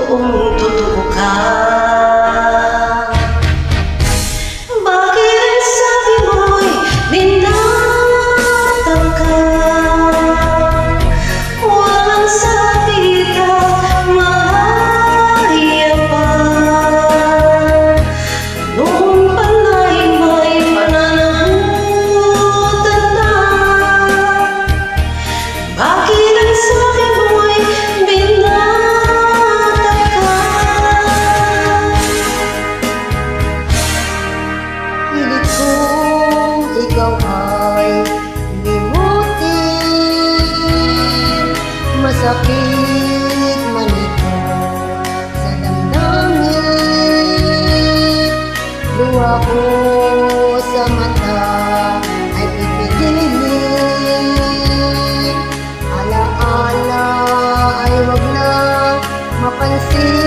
totoong totoo ka? Bakit ang sabi mo'y binatang ka? Walang salita, mahaya pa. Noong panay may pananagutan na. Bakit ang sabi mo'y binatang ka? Pilit kong ikaw ay limutin. Masakit man ito sa damdamin. Luha ko sa mata ay pipigilin. Alaala ay wag na mapansin.